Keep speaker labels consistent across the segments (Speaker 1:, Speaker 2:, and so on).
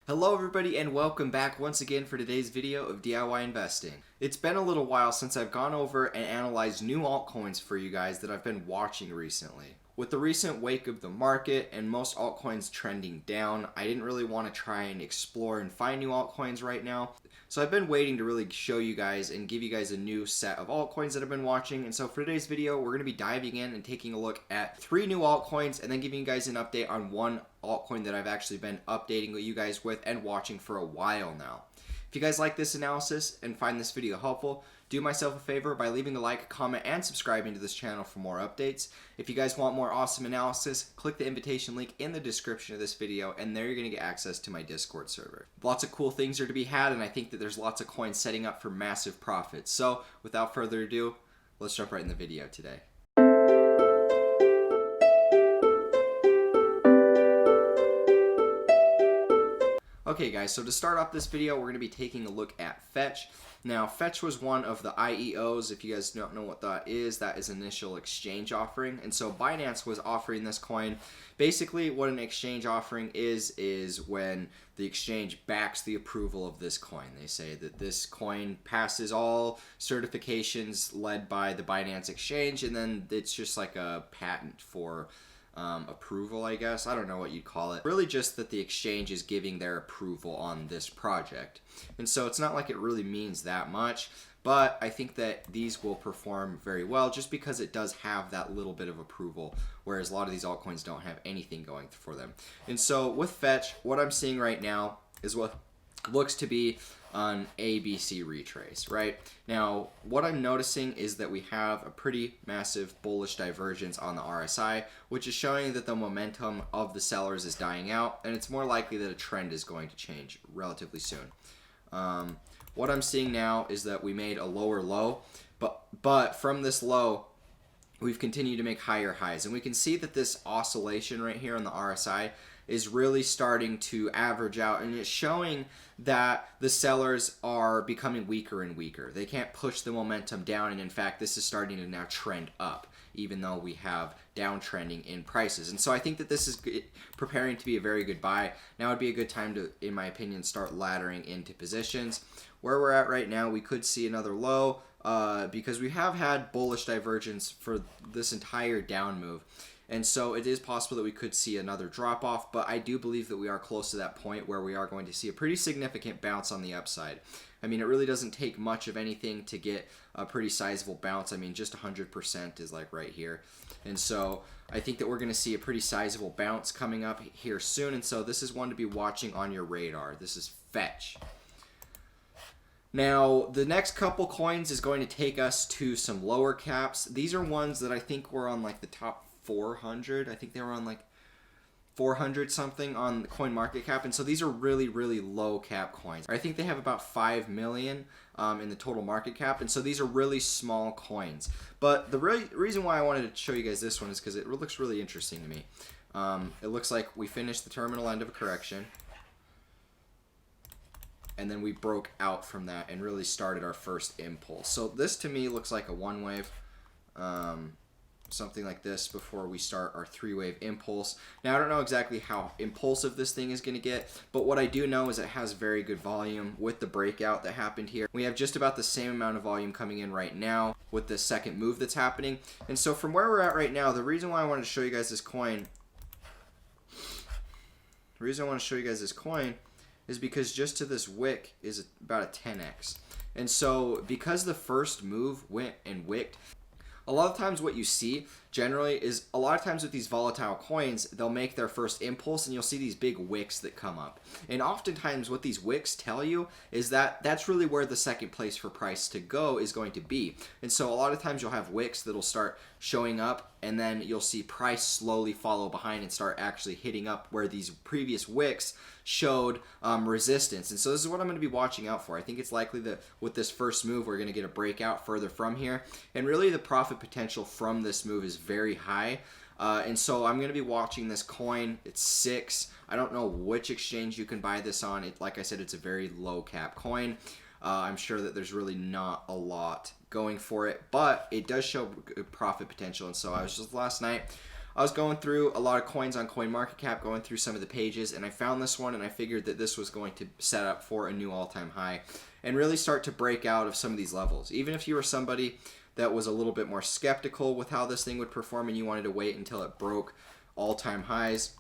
Speaker 1: Hello everybody and welcome back once again for today's video of DIY investing. It's been a little while since I've gone over and analyzed new altcoins for you guys that I've been watching recently. With the recent wake of the market and most altcoins trending down, I didn't really want to try and explore and find new altcoins right now. So I've been waiting to really show you guys and give you guys a new set of altcoins that I've been watching. And so for today's video, we're going to be diving in and taking a look at 3 new altcoins and then giving you guys an update on one altcoin that I've actually been updating you guys with and watching for a while now. If you guys like this analysis and find this video helpful, do myself a favor by leaving a like, comment, and subscribing to this channel for more updates. If you guys want more awesome analysis, click the invitation link in the description of this video, and there you're going to get access to my Discord server. Lots of cool things are to be had, and I think that there's lots of coins setting up for massive profits. So, without further ado, let's jump right in the video today. Okay guys, so to start off this video, we're going to be taking a look at Fetch. Now, Fetch was one of the IEOs. If you guys don't know what that is initial exchange offering. And so Binance was offering this coin. Basically, what an exchange offering is when the exchange backs the approval of this coin. They say that this coin passes all certifications led by the Binance exchange, and then it's just like a patent for approval, I guess. I don't know what you'd call it. Really just that the exchange is giving their approval on this project. And so it's not like it really means that much, but I think that these will perform very well just because it does have that little bit of approval, whereas a lot of these altcoins don't have anything going for them. And so with Fetch, what I'm seeing right now is what looks to be an ABC retrace, right? Now, what I'm noticing is that we have a pretty massive bullish divergence on the RSI, which is showing that the momentum of the sellers is dying out, and it's more likely that a trend is going to change relatively soon. What I'm seeing now is that we made a lower low, but from this low, we've continued to make higher highs, and we can see that this oscillation right here on the RSI is really starting to average out, and it's showing that the sellers are becoming weaker and weaker. They can't push the momentum down, and in fact, this is starting to now trend up, even though we have downtrending in prices. And so I think that this is preparing to be a very good buy. Now would be a good time to, in my opinion, start laddering into positions. Where we're at right now, we could see another low because we have had bullish divergence for this entire down move. And so it is possible that we could see another drop off, but I do believe that we are close to that point where we are going to see a pretty significant bounce on the upside. I mean, it really doesn't take much of anything to get a pretty sizable bounce. I mean, just 100% is like right here. And so I think that we're going to see a pretty sizable bounce coming up here soon. And so this is one to be watching on your radar. This is Fetch. Now, the next couple coins is going to take us to some lower caps. These are ones that I think were on like the top 400. I think they were on like 400 something on the coin market cap, and so these are really low cap coins. I think they have about 5 million in the total market cap, and so these are really small coins. But the reason why I wanted to show you guys this one is because it looks really interesting to me. It looks like we finished the terminal end of a correction, and then we broke out from that and really started our first impulse. So this to me looks like a one wave. Something like this before we start our 3-wave impulse. Now, I don't know exactly how impulsive this thing is going to get, but what I do know is it has very good volume with the breakout that happened here. We have just about the same amount of volume coming in right now with the second move that's happening. And so from where we're at right now, the reason why I wanted to show you guys this coin, is because just to this wick is about a 10x. And so because the first move went and wicked, a lot of times what you see generally is a lot of times with these volatile coins, they'll make their first impulse and you'll see these big wicks that come up. And oftentimes what these wicks tell you is that that's really where the second place for price to go is going to be. And so a lot of times you'll have wicks that'll start showing up, and then you'll see price slowly follow behind and start actually hitting up where these previous wicks showed resistance. And so this is what I'm going to be watching out for. I think it's likely that with this first move we're going to get a breakout further from here, and really the profit potential from this move is very high. And so I'm going to be watching this coin. It's 6. I don't know which exchange you can buy this on. Like I said, it's a very low cap coin. I'm sure that there's really not a lot going for it, but it does show good profit potential. And so I was just last night I was going through a lot of coins on CoinMarketCap, going through some of the pages, and I found this one, and I figured that this was going to set up for a new all-time high and really start to break out of some of these levels. Even if you were somebody that was a little bit more skeptical with how this thing would perform and you wanted to wait until it broke all-time highs,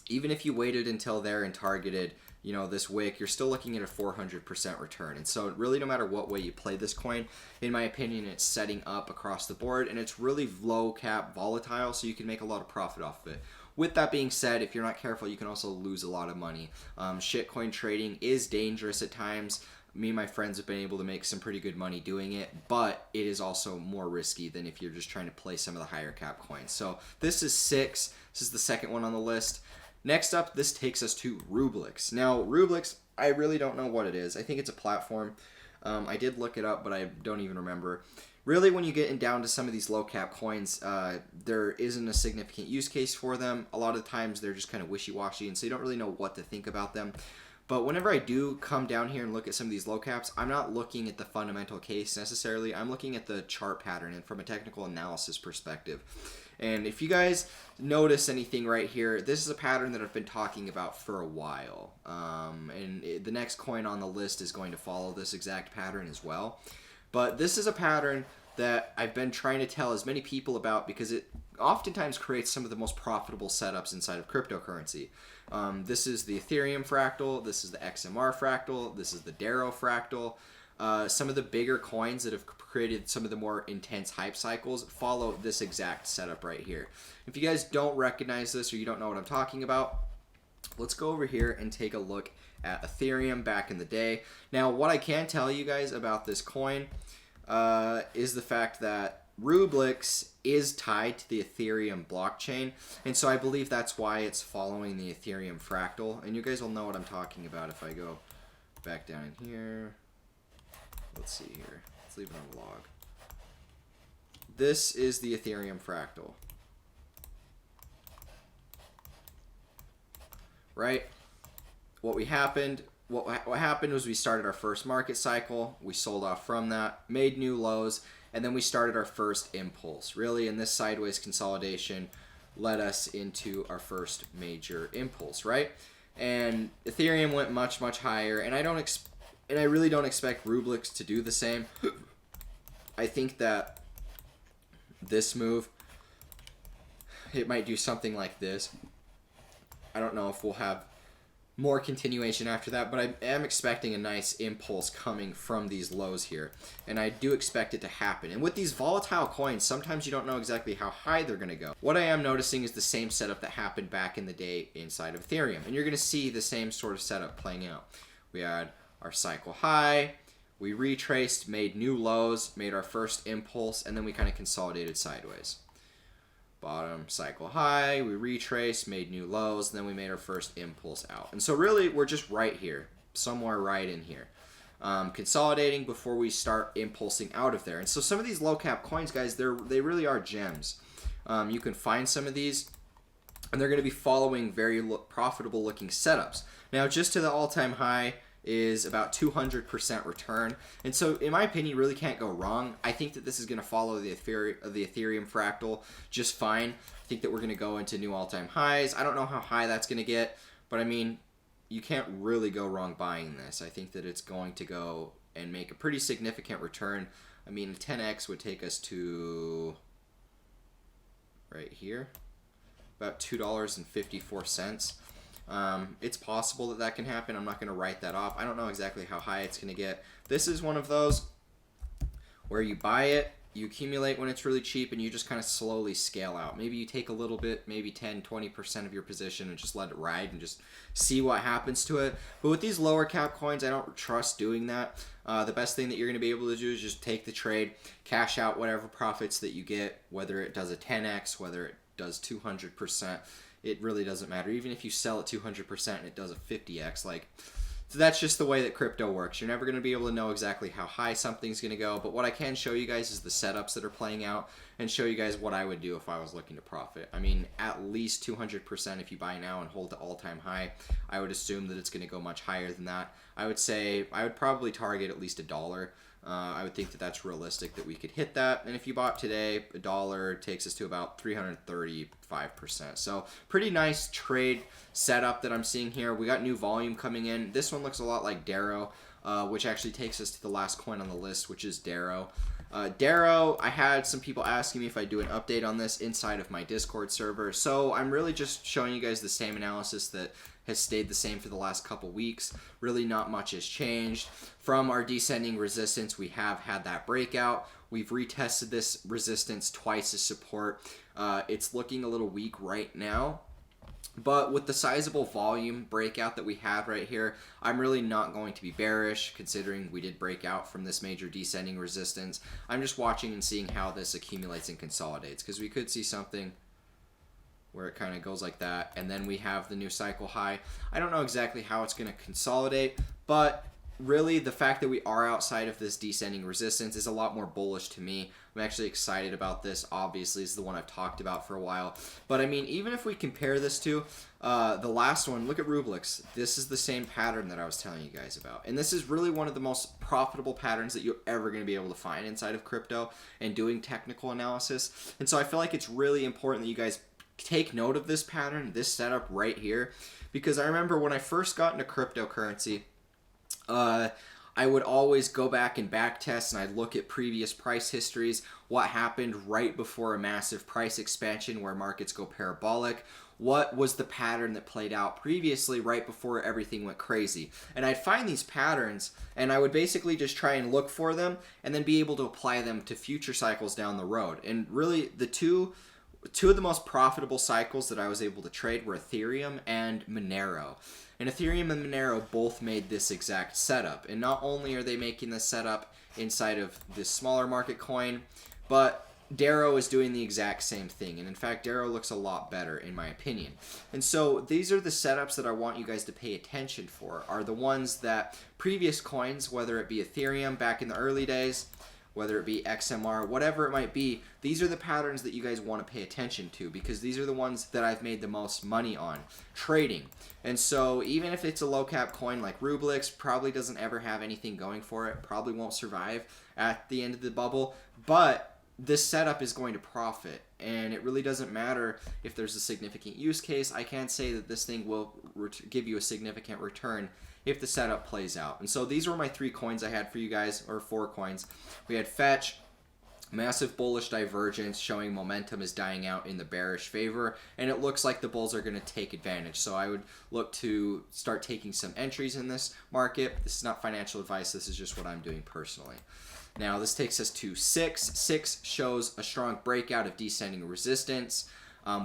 Speaker 1: even if you waited until there and targeted, you know, this wick, you're still looking at a 400% return. And so really, no matter what way you play this coin, in my opinion, it's setting up across the board, and it's really low cap volatile, so you can make a lot of profit off of it. With that being said, if you're not careful, you can also lose a lot of money. Shitcoin trading is dangerous at times. Me and my friends have been able to make some pretty good money doing it, but it is also more risky than if you're just trying to play some of the higher cap coins. So this is 6. This is the second one on the list. Next up, this takes us to Rublix. Now, Rublix, I really don't know what it is. I think it's a platform. I did look it up, but I don't even remember. Really, when you get down to some of these low cap coins, there isn't a significant use case for them. A lot of the times, they're just kind of wishy-washy, and so you don't really know what to think about them. But whenever I do come down here and look at some of these low caps, I'm not looking at the fundamental case necessarily. I'm looking at the chart pattern and from a technical analysis perspective. And if you guys notice anything right here, this is a pattern that I've been talking about for a while. The next coin on the list is going to follow this exact pattern as well. But this is a pattern that I've been trying to tell as many people about because it oftentimes creates some of the most profitable setups inside of cryptocurrency. This is the Ethereum fractal, this is the XMR fractal, this is the Darrow fractal. Some of the bigger coins that have created some of the more intense hype cycles follow this exact setup right here. If you guys don't recognize this or you don't know what I'm talking about, let's go over here and take a look at Ethereum back in the day. Now, what I can tell you guys about this coin is the fact that Rublix is tied to the Ethereum blockchain, and so I believe that's why it's following the Ethereum fractal. And you guys will know what I'm talking about if I go back down in here. Let's see here. Let's leave it on the log. This is the Ethereum fractal. Right? What happened was we started our first market cycle, we sold off from that, made new lows, and then we started our first impulse. Really, in this sideways consolidation led us into our first major impulse, right? And Ethereum went much, much higher, and I really don't expect Rublix to do the same. I think that this move, it might do something like this. I don't know if we'll have more continuation after that, but I am expecting a nice impulse coming from these lows here, and I do expect it to happen. And with these volatile coins, sometimes you don't know exactly how high they're going to go. What I am noticing is the same setup that happened back in the day inside of Ethereum, and you're going to see the same sort of setup playing out. We had our cycle high, we retraced, made new lows, made our first impulse, and then we kind of consolidated sideways. Bottom cycle high, we retraced, made new lows, and then we made our first impulse out. And so really, we're just right here, somewhere right in here. Consolidating before we start impulsing out of there. And so some of these low cap coins, guys, they really are gems. You can find some of these, and they're going to be following very profitable looking setups. Now, just to the all-time high is about 200% return. And so, in my opinion, you really can't go wrong. I think that this is going to follow the Ethereum fractal just fine. I think that we're going to go into new all-time highs. I don't know how high that's going to get, but I mean, you can't really go wrong buying this. I think that it's going to go and make a pretty significant return. I mean, 10x would take us to right here, about $2.54. It's possible that that can happen. I'm not going to write that off. I don't know exactly how high it's going to get. This is one of those where you buy it, you accumulate when it's really cheap, and you just kind of slowly scale out. Maybe you take a little bit, maybe 10, 20% of your position and just let it ride and just see what happens to it. But with these lower cap coins, I don't trust doing that. The best thing that you're going to be able to do is just take the trade, cash out whatever profits that you get, whether it does a 10x, whether it does 200%. It really doesn't matter. Even if you sell at 200% and it does a 50x, so that's just the way that crypto works. You're never going to be able to know exactly how high something's going to go, but what I can show you guys is the setups that are playing out and show you guys what I would do if I was looking to profit. I mean, at least 200% if you buy now and hold the all-time high. I would assume that it's going to go much higher than that. I would say I would probably target at least $1. I would think that that's realistic that we could hit that. And if you bought today, $1 takes us to about 335%. So pretty nice trade setup that I'm seeing here. We got new volume coming in. This one looks a lot like Darrow, which actually takes us to the last coin on the list, which is Darrow. Darrow, I had some people asking me if I do an update on this inside of my Discord server. So I'm really just showing you guys the same analysis that has stayed the same for the last couple weeks. Really not much has changed. From our descending resistance, we have had that breakout. We've retested this resistance twice as support. It's looking a little weak right now. But with the sizable volume breakout that we have right here, I'm really not going to be bearish considering we did break out from this major descending resistance. I'm just watching and seeing how this accumulates and consolidates, because we could see something where it kind of goes like that, and then we have the new cycle high. I don't know exactly how it's going to consolidate, but really the fact that we are outside of this descending resistance is a lot more bullish to me. I'm actually excited about this. Obviously, it's the one I've talked about for a while. But I mean, even if we compare this to the last one, look at Rublix. This is the same pattern that I was telling you guys about. And this is really one of the most profitable patterns that you're ever going to be able to find inside of crypto and doing technical analysis. And so I feel like it's really important that you guys take note of this pattern, this setup right here, because I remember when I first got into cryptocurrency, I would always go back and back test, and I'd look at previous price histories, what happened right before a massive price expansion where markets go parabolic, what was the pattern that played out previously right before everything went crazy. And I'd find these patterns, and I would basically just try and look for them and then be able to apply them to future cycles down the road. And really, the two of the most profitable cycles that I was able to trade were Ethereum and Monero. And Ethereum and Monero both made this exact setup. And not only are they making this setup inside of this smaller market coin, but Darrow is doing the exact same thing. And in fact, Darrow looks a lot better in my opinion. And so these are the setups that I want you guys to pay attention for, are the ones that previous coins, whether it be Ethereum back in the early days, whether it be XMR, whatever it might be, these are the patterns that you guys want to pay attention to, because these are the ones that I've made the most money on trading. And so even if it's a low cap coin like Rublix, probably doesn't ever have anything going for it, probably won't survive at the end of the bubble, but this setup is going to profit, and it really doesn't matter if there's a significant use case. I can't say that this thing will give you a significant return if the setup plays out. And so these were my 3 coins I had for you guys, or 4 coins. We had Fetch, massive bullish divergence showing momentum is dying out in the bearish favor, and it looks like the bulls are going to take advantage. So I would look to start taking some entries in this market. This is not financial advice, this is just what I'm doing personally. Now this takes us to 6. 6 shows a strong breakout of descending resistance.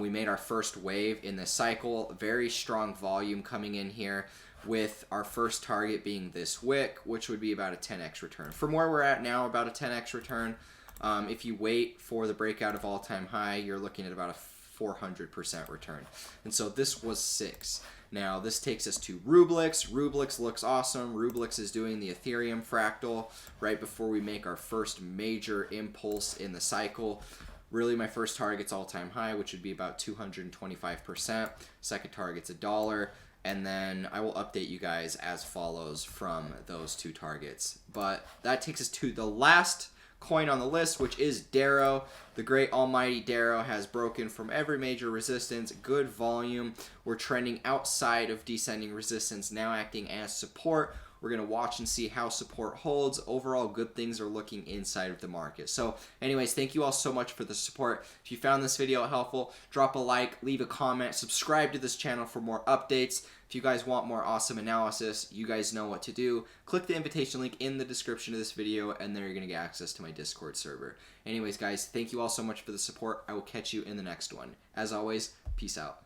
Speaker 1: We made our first wave in this cycle, very strong volume coming in here, with our first target being this wick, which would be about a 10x return. From where we're at now, about a 10x return. If you wait for the breakout of all-time high, you're looking at about a 400% return. And so this was 6. Now this takes us to Rublix. Rublix looks awesome. Rublix is doing the Ethereum fractal right before we make our first major impulse in the cycle. Really, my first target's all-time high, which would be about 225%. Second target's $1. And then I will update you guys as follows from those 2 targets. But that takes us to the last coin on the list, which is Darrow. The great almighty Darrow has broken from every major resistance, good volume. We're trending outside of descending resistance, now acting as support. We're going to watch and see how support holds. Overall, good things are looking inside of the market. So anyways, thank you all so much for the support. If you found this video helpful, drop a like, leave a comment, subscribe to this channel for more updates. If you guys want more awesome analysis, you guys know what to do. Click the invitation link in the description of this video, and there you're going to get access to my Discord server. Anyways, guys, thank you all so much for the support. I will catch you in the next one. As always, peace out.